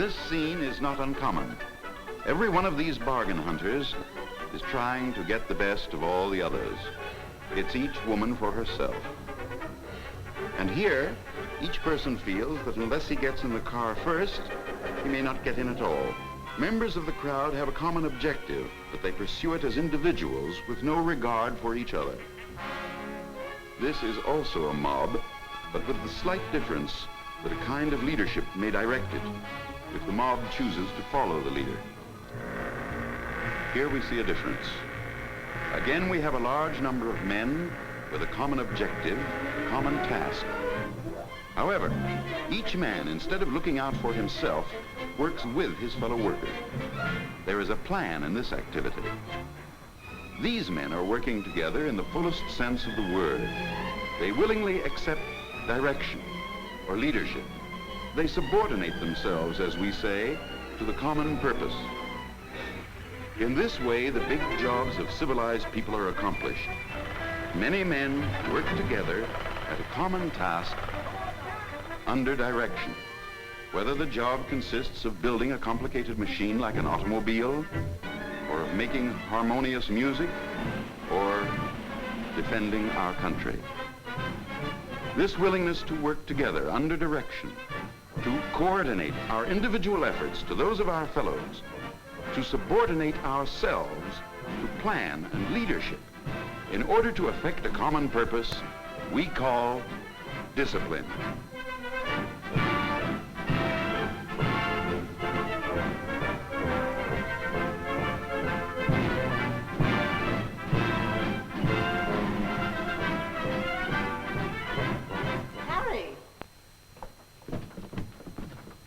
This scene is not uncommon. Every one of these bargain hunters is trying to get the best of all the others. It's each woman for herself. And here, each person feels that unless he gets in the car first, he may not get in at all. Members of the crowd have a common objective, but they pursue it as individuals with no regard for each other. This is also a mob, but with the slight difference that a kind of leadership may direct it, if the mob chooses to follow the leader. Here we see a difference. Again, we have a large number of men with a common objective, a common task. However, each man, instead of looking out for himself, works with his fellow worker. There is a plan in this activity. These men are working together in the fullest sense of the word. They willingly accept direction or leadership. They subordinate themselves, as we say, to the common purpose. In this way, the big jobs of civilized people are accomplished. Many men work together at a common task under direction. Whether the job consists of building a complicated machine like an automobile, or of making harmonious music, or defending our country. This willingness to work together under direction, to coordinate our individual efforts to those of our fellows, to subordinate ourselves to plan and leadership in order to effect a common purpose we call discipline.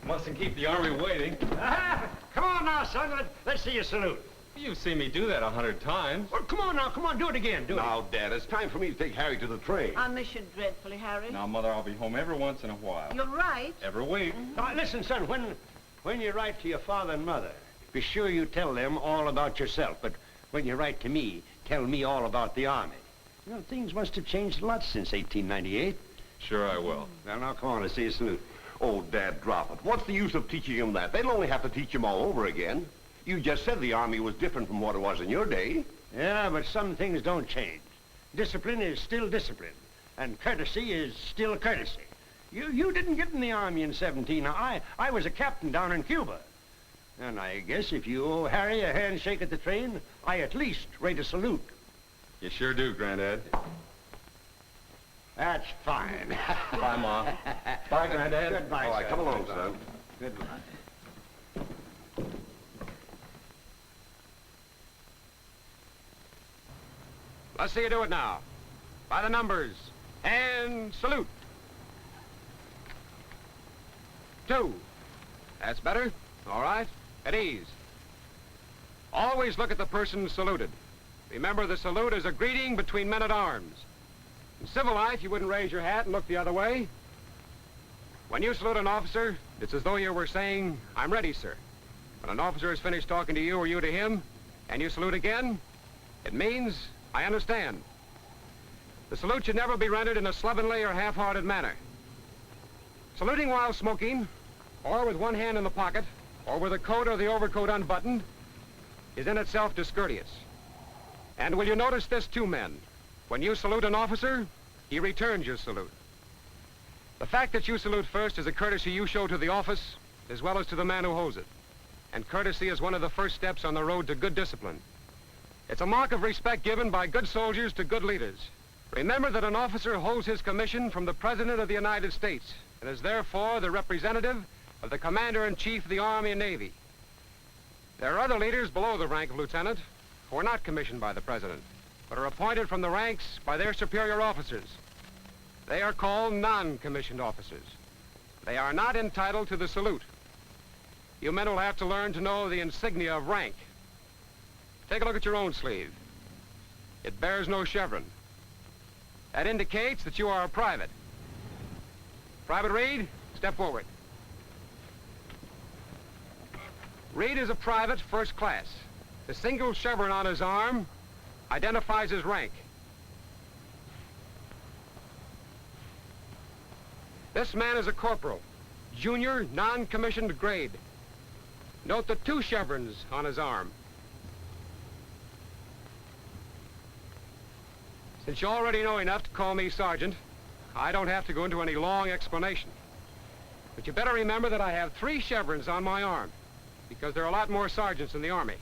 Mustn't keep the army waiting. Come on now, son. Let's see you salute. You've seen me do that 100 times. Well, come on now. Come on. Do it again. Do it. Now, Dad, it's time for me to take Harry to the train. I'll miss you dreadfully, Harry. Now, Mother, I'll be home every once in a while. You're right. Every week. Now, listen, son. When you write to your father and mother, be sure you tell them all about yourself. But when you write to me, tell me all about the Army. You know, things must have changed a lot since 1898. Sure I will. Well, now, come on. Let's see you salute. Oh, Dad, drop it. What's the use of teaching them that? They'll only have to teach them all over again. You just said the Army was different from what it was in your day. Yeah, but some things don't change. Discipline is still discipline, and courtesy is still courtesy. You didn't get in the Army in 17. Now, I was a captain down in Cuba. And I guess if you owe Harry a handshake at the train, I at least rate a salute. You sure do, Granddad. That's fine. Bye, Mom. Bye, Granddad. Goodbye, All right, sir. come along, son. Goodbye. Let's see you do it now. By the numbers. And salute. 2. That's better. All right. At ease. Always look at the person saluted. Remember, the salute is a greeting between men at arms. In civil life, you wouldn't raise your hat and look the other way. When you salute an officer, it's as though you were saying, "I'm ready, sir." When an officer has finished talking to you or you to him, and you salute again, it means, "I understand." The salute should never be rendered in a slovenly or half-hearted manner. Saluting while smoking, or with one hand in the pocket, or with the coat or the overcoat unbuttoned, is in itself discourteous. And will you notice this, too, men? When you salute an officer, he returns your salute. The fact that you salute first is a courtesy you show to the office as well as to the man who holds it. And courtesy is one of the first steps on the road to good discipline. It's a mark of respect given by good soldiers to good leaders. Remember that an officer holds his commission from the President of the United States and is therefore the representative of the Commander-in-Chief of the Army and Navy. There are other leaders below the rank of lieutenant who are not commissioned by the President, but are appointed from the ranks by their superior officers. They are called non-commissioned officers. They are not entitled to the salute. You men will have to learn to know the insignia of rank. Take a look at your own sleeve. It bears no chevron. That indicates that you are a private. Private Reed, step forward. Reed is a private first class. The single chevron on his arm identifies his rank. This man is a corporal, junior, non-commissioned grade. Note the 2 chevrons on his arm. Since you already know enough to call me Sergeant, I don't have to go into any long explanation. But you better remember that I have 3 chevrons on my arm, because there are a lot more sergeants in the Army.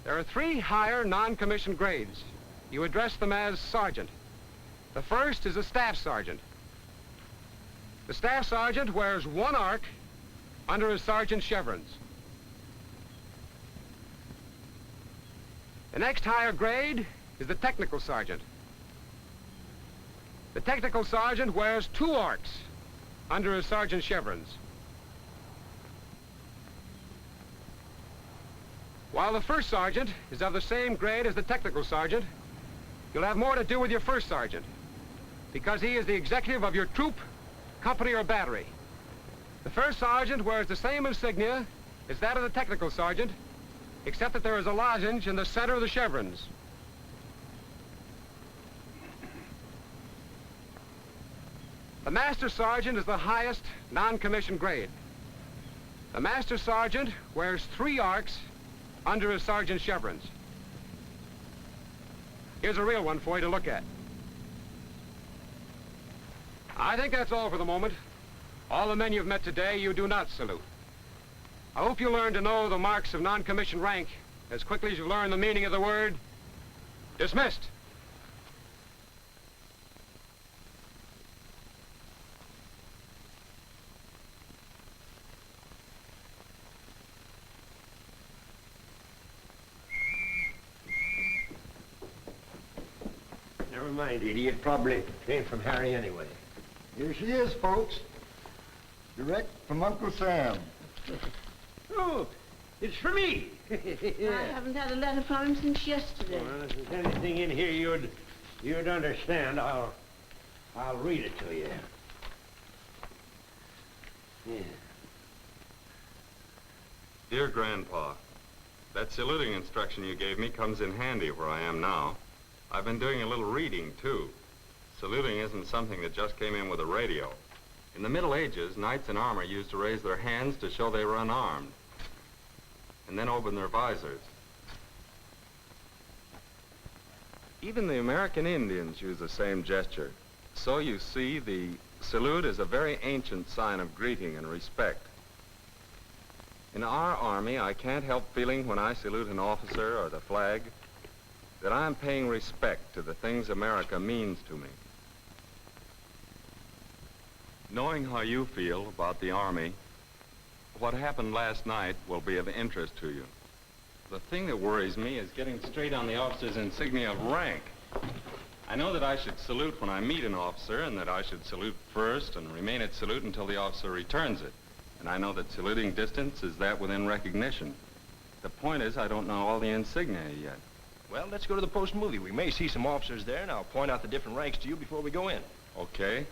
There are 3 higher non-commissioned grades. You address them as sergeant. The first is a staff sergeant. The staff sergeant wears 1 arc under his sergeant's chevrons. The next higher grade is the technical sergeant. The technical sergeant wears 2 arcs under his sergeant's chevrons. While the first sergeant is of the same grade as the technical sergeant, you'll have more to do with your first sergeant, because he is the executive of your troop, company, or battery. The first sergeant wears the same insignia as that of the technical sergeant, except that there is a lozenge in the center of the chevrons. The master sergeant is the highest non-commissioned grade. The master sergeant wears 3 arcs under his sergeant's chevrons. Here's a real one for you to look at. I think that's all for the moment. All the men you've met today, you do not salute. I hope you learn to know the marks of non-commissioned rank as quickly as you learn the meaning of the word dismissed. Never mind, Edie. It probably came from Harry anyway. Here she is, folks. Direct from Uncle Sam. Oh, it's for me. I haven't had a letter from him since yesterday. Well, if there's anything in here you'd understand, I'll read it to you. Yeah. Dear Grandpa, that saluting instruction you gave me comes in handy where I am now. I've been doing a little reading, too. Saluting isn't something that just came in with a radio. In the Middle Ages, knights in armor used to raise their hands to show they were unarmed, and then open their visors. Even the American Indians use the same gesture. So you see, the salute is a very ancient sign of greeting and respect. In our Army, I can't help feeling when I salute an officer or the flag that I'm paying respect to the things America means to me. Knowing how you feel about the Army, what happened last night will be of interest to you. The thing that worries me is getting straight on the officer's insignia of rank. I know that I should salute when I meet an officer, and that I should salute first and remain at salute until the officer returns it. And I know that saluting distance is that within recognition. The point is, I don't know all the insignia yet. Well, let's go to the post movie. We may see some officers there, and I'll point out the different ranks to you before we go in. Okay?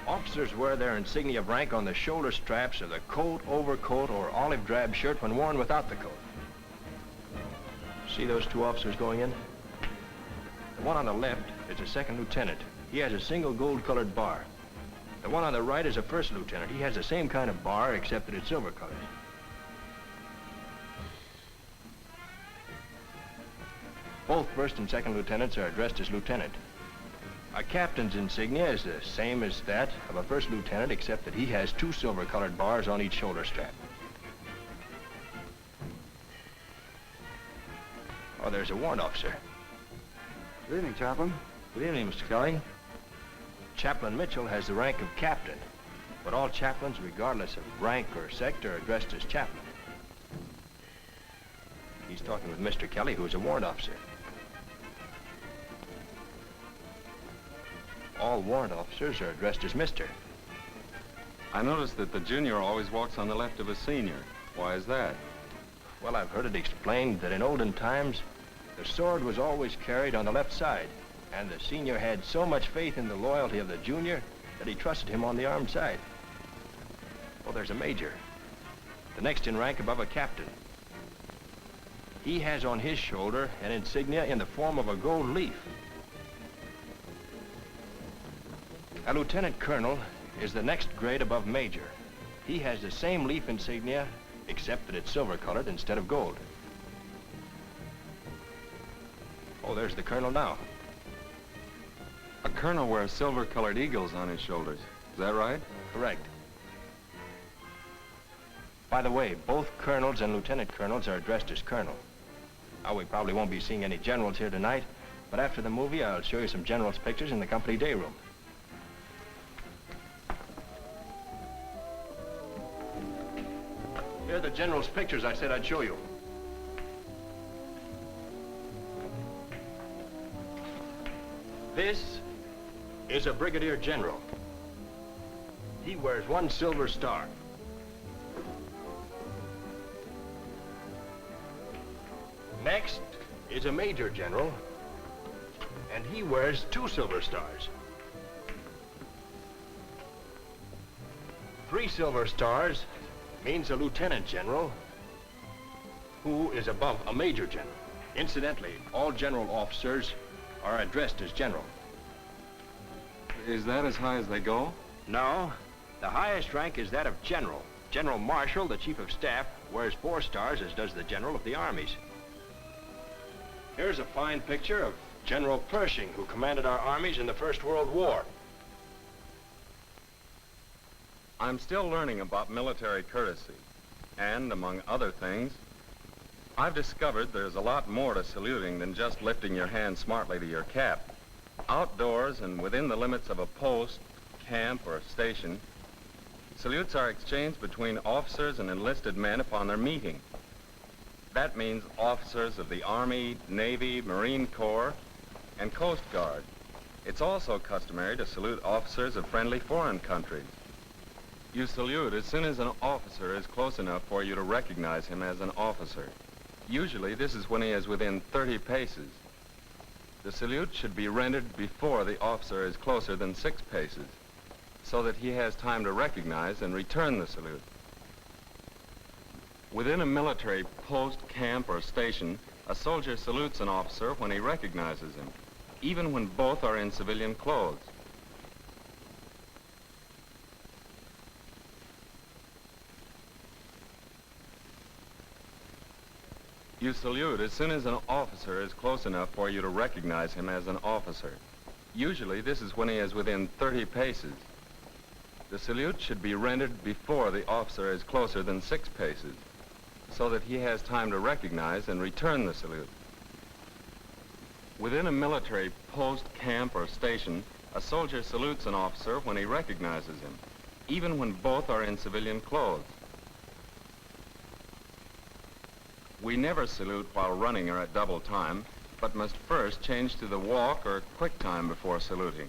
Officers wear their insignia of rank on the shoulder straps of the coat, overcoat, or olive drab shirt when worn without the coat. See those 2 officers going in? The one on the left is a 2nd lieutenant. He has a single gold-colored bar. The one on the right is a 1st lieutenant. He has the same kind of bar, except that it's silver-colored. Both 1st and 2nd lieutenants are addressed as lieutenant. A captain's insignia is the same as that of a 1st lieutenant, except that he has 2 silver-colored bars on each shoulder strap. Oh, there's a warrant officer. Good evening, Chaplain. Good evening, Mr. Kelly. Chaplain Mitchell has the rank of captain, but all chaplains, regardless of rank or sect, are addressed as chaplain. He's talking with Mr. Kelly, who's a warrant officer. All warrant officers are addressed as Mr. I noticed that the junior always walks on the left of a senior. Why is that? Well, I've heard it explained that in olden times, the sword was always carried on the left side, and the senior had so much faith in the loyalty of the junior that he trusted him on the armed side. Oh, there's a major, the next in rank above a captain. He has on his shoulder an insignia in the form of a gold leaf. A lieutenant colonel is the next grade above major. He has the same leaf insignia, except that it's silver-colored instead of gold. Oh, there's the colonel now. A colonel wears silver-colored eagles on his shoulders. Is that right? Correct. By the way, both colonels and lieutenant colonels are dressed as colonel. Now, we probably won't be seeing any generals here tonight, but after the movie, I'll show you some generals' pictures in the company day room. Here are the generals' pictures I said I'd show you. This is a brigadier general. He wears one silver star. Next is a major general, and he wears 2 silver stars. 3 silver stars means a lieutenant general who is above a major general. Incidentally, all general officers are addressed as general. Is that as high as they go? No, the highest rank is that of general. General Marshal, the chief of staff, wears 4 stars, as does the general of the armies. Here's a fine picture of General Pershing, who commanded our armies in the First World War. I'm still learning about military courtesy. And, among other things, I've discovered there's a lot more to saluting than just lifting your hand smartly to your cap. Outdoors and within the limits of a post, camp, or station, salutes are exchanged between officers and enlisted men upon their meeting. That means officers of the Army, Navy, Marine Corps, and Coast Guard. It's also customary to salute officers of friendly foreign countries. You salute as soon as an officer is close enough for you to recognize him as an officer. Usually, this is when he is within 30 paces. The salute should be rendered before the officer is closer than 6 paces, so that he has time to recognize and return the salute. Within a military post, camp, or station, a soldier salutes an officer when he recognizes him, even when both are in civilian clothes. You salute as soon as an officer is close enough for you to recognize him as an officer. Usually, this is when he is within 30 paces. The salute should be rendered before the officer is closer than 6 paces, so that he has time to recognize and return the salute. Within a military post, camp, or station, a soldier salutes an officer when he recognizes him, even when both are in civilian clothes. We never salute while running or at double time, but must first change to the walk or quick time before saluting.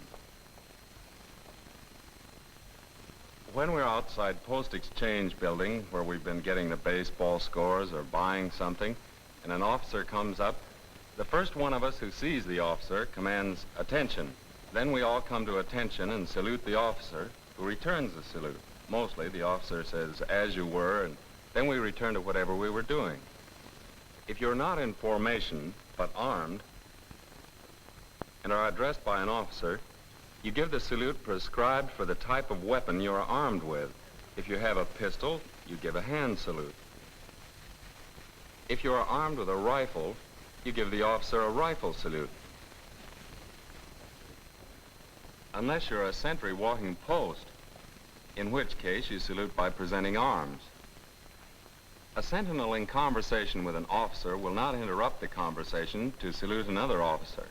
When we're outside Post Exchange building, where we've been getting the baseball scores or buying something, and an officer comes up, the first one of us who sees the officer commands attention. Then we all come to attention and salute the officer, who returns the salute. Mostly the officer says, "as you were," and then we return to whatever we were doing. If you're not in formation, but armed, and are addressed by an officer, you give the salute prescribed for the type of weapon you're armed with. If you have a pistol, you give a hand salute. If you are armed with a rifle, you give the officer a rifle salute. Unless you're a sentry walking post, in which case you salute by presenting arms. A sentinel in conversation with an officer will not interrupt the conversation to salute another officer.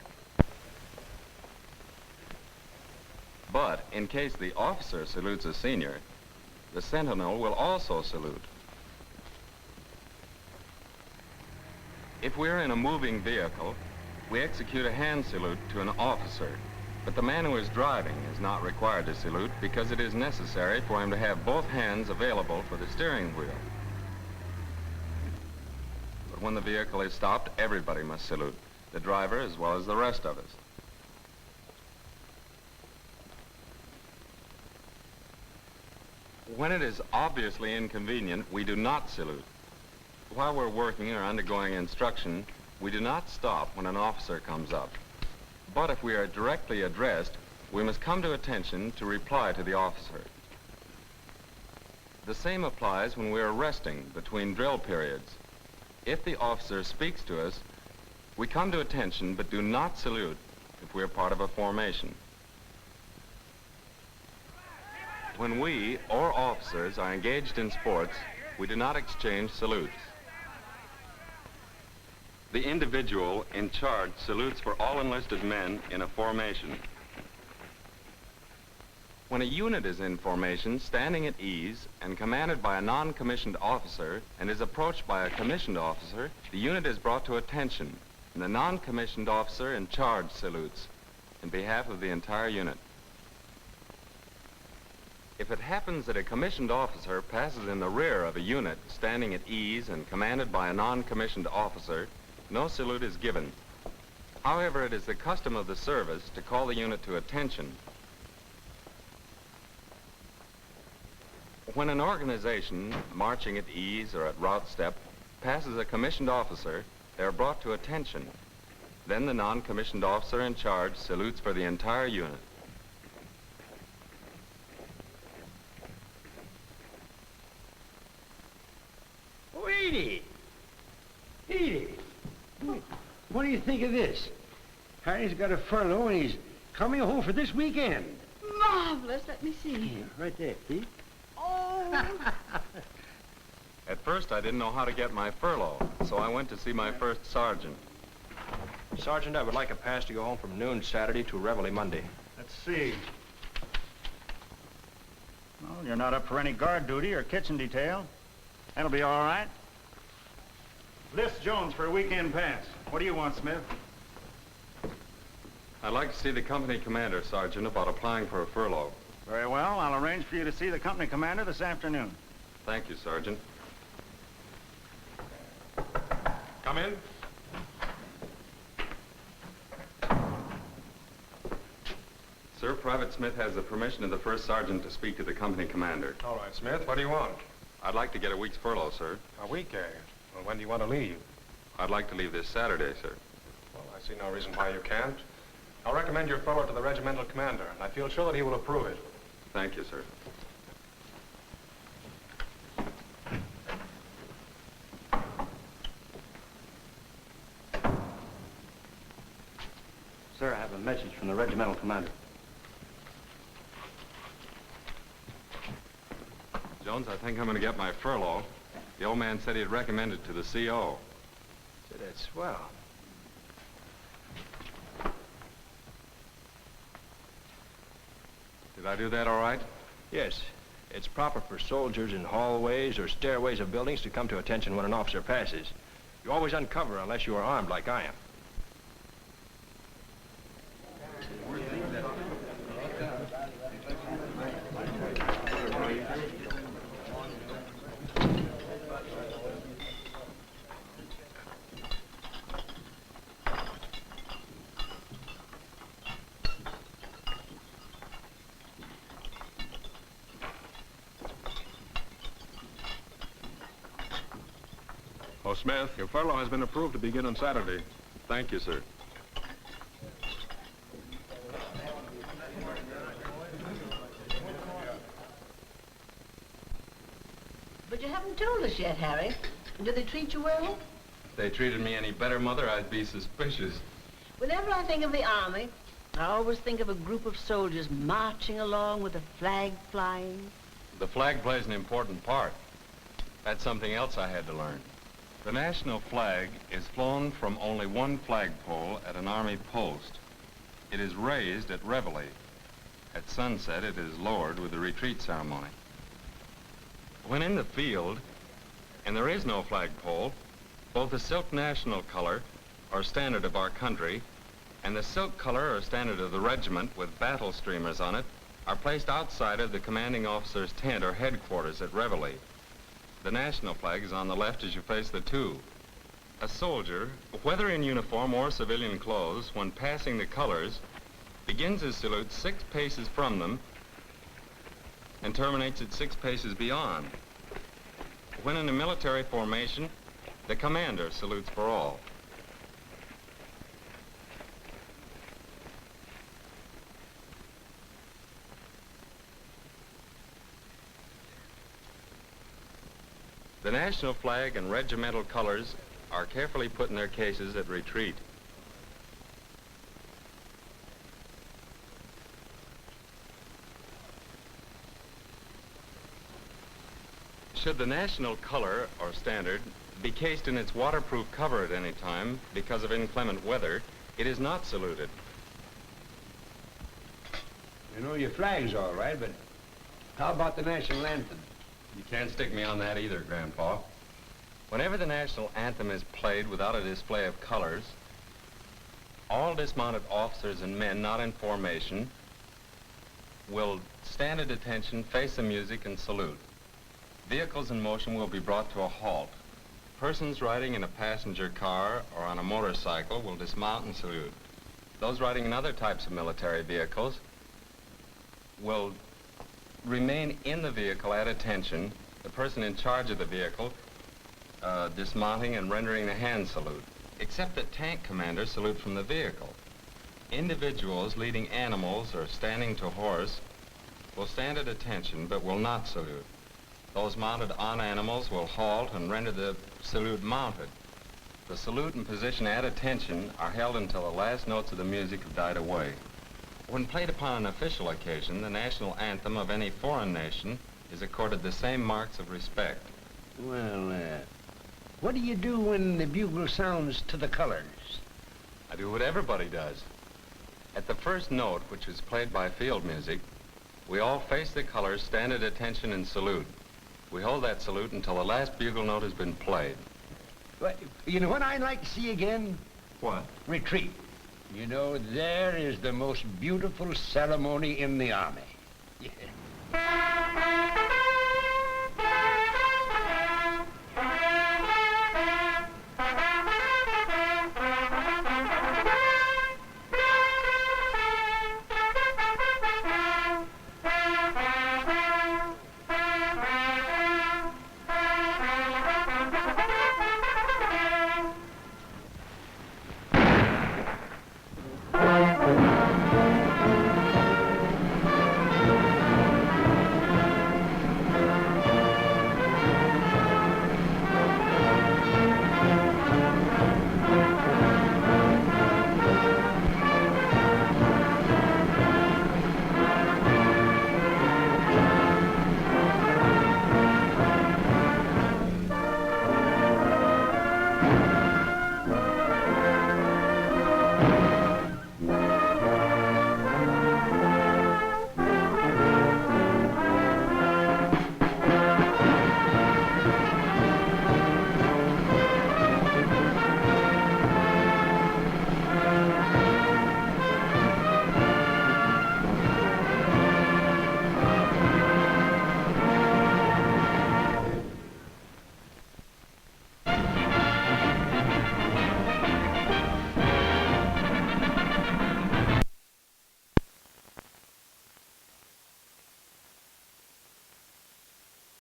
But in case the officer salutes a senior, the sentinel will also salute. If we're in a moving vehicle, we execute a hand salute to an officer, but the man who is driving is not required to salute because it is necessary for him to have both hands available for the steering wheel. But when the vehicle is stopped, everybody must salute, the driver as well as the rest of us. When it is obviously inconvenient, we do not salute. While we're working or undergoing instruction, we do not stop when an officer comes up. But if we are directly addressed, we must come to attention to reply to the officer. The same applies when we are resting between drill periods. If the officer speaks to us, we come to attention but do not salute if we are part of a formation. When we or officers are engaged in sports, we do not exchange salutes. The individual in charge salutes for all enlisted men in a formation. When a unit is in formation, standing at ease, and commanded by a non-commissioned officer, and is approached by a commissioned officer, the unit is brought to attention, and the non-commissioned officer in charge salutes in behalf of the entire unit. If it happens that a commissioned officer passes in the rear of a unit standing at ease and commanded by a non-commissioned officer, no salute is given. However, it is the custom of the service to call the unit to attention. When an organization, marching at ease or at route step, passes a commissioned officer, they are brought to attention. Then the non-commissioned officer in charge salutes for the entire unit. Oh, Edie! Edie! What do you think of this? Harry's got a furlough and he's coming home for this weekend. Marvelous. Let me see. Yeah, right there, see? Oh. At first, I didn't know how to get my furlough, so I went to see my first sergeant. Sergeant, I would like a pass to go home from noon Saturday to Reveille Monday. Let's see. Well, you're not up for any guard duty or kitchen detail. That'll be all right. List Jones for a weekend pass. What do you want, Smith? I'd like to see the company commander, Sergeant, about applying for a furlough. Very well. I'll arrange for you to see the company commander this afternoon. Thank you, Sergeant. Come in. Sir, Private Smith has the permission of the first sergeant to speak to the company commander. All right, Smith, what do you want? I'd like to get a week's furlough, sir. A week, eh? Well, when do you want to leave? I'd like to leave this Saturday, sir. Well, I see no reason why you can't. I'll recommend your fellow to the regimental commander, and I feel sure that he will approve it. Thank you, sir. Sir, I have a message from the regimental commander. Jones, I think I'm going to get my furlough. The old man said he'd recommend it to the CO. So that's swell. Did I do that all right? Yes. It's proper for soldiers in hallways or stairways of buildings to come to attention when an officer passes. You always uncover unless you are armed like I am. Oh, Smith, your furlough has been approved to begin on Saturday. Thank you, sir. But you haven't told us yet, Harry. Did they treat you well? If they treated me any better, Mother, I'd be suspicious. Whenever I think of the Army, I always think of a group of soldiers marching along with a flag flying. The flag plays an important part. That's something else I had to learn. The national flag is flown from only one flagpole at an Army post. It is raised at Reveille. At sunset, it is lowered with the retreat ceremony. When in the field, and there is no flagpole, both the silk national color, or standard of our country, and the silk color, or standard of the regiment with battle streamers on it, are placed outside of the commanding officer's tent or headquarters at Reveille. The national flag is on the left as you face the two. A soldier, whether in uniform or civilian clothes, when passing the colors, begins his salute 6 paces from them and terminates at 6 paces beyond. When in a military formation, the commander salutes for all. The national flag and regimental colors are carefully put in their cases at retreat. Should the national color, or standard, be cased in its waterproof cover at any time because of inclement weather, it is not saluted. You know, your flag's all right, but how about the national anthem? You can't stick me on that either, Grandpa. Whenever the national anthem is played without a display of colors, all dismounted officers and men not in formation will stand at attention, face the music, and salute. Vehicles in motion will be brought to a halt. Persons riding in a passenger car or on a motorcycle will dismount and salute. Those riding in other types of military vehicles will remain in the vehicle at attention, the person in charge of the vehicle dismounting and rendering the hand salute, except that tank commanders salute from the vehicle. Individuals leading animals or standing to horse will stand at attention but will not salute. Those mounted on animals will halt and render the salute mounted. The salute and position at attention are held until the last notes of the music have died away. When played upon an official occasion, the national anthem of any foreign nation is accorded the same marks of respect. Well, what do you do when the bugle sounds to the colors? I do what everybody does. At the first note, which is played by field music, we all face the colors, stand at attention, and salute. We hold that salute until the last bugle note has been played. Well, you know what I'd like to see again? What? Retreat. You know, there is the most beautiful ceremony in the Army. Yeah.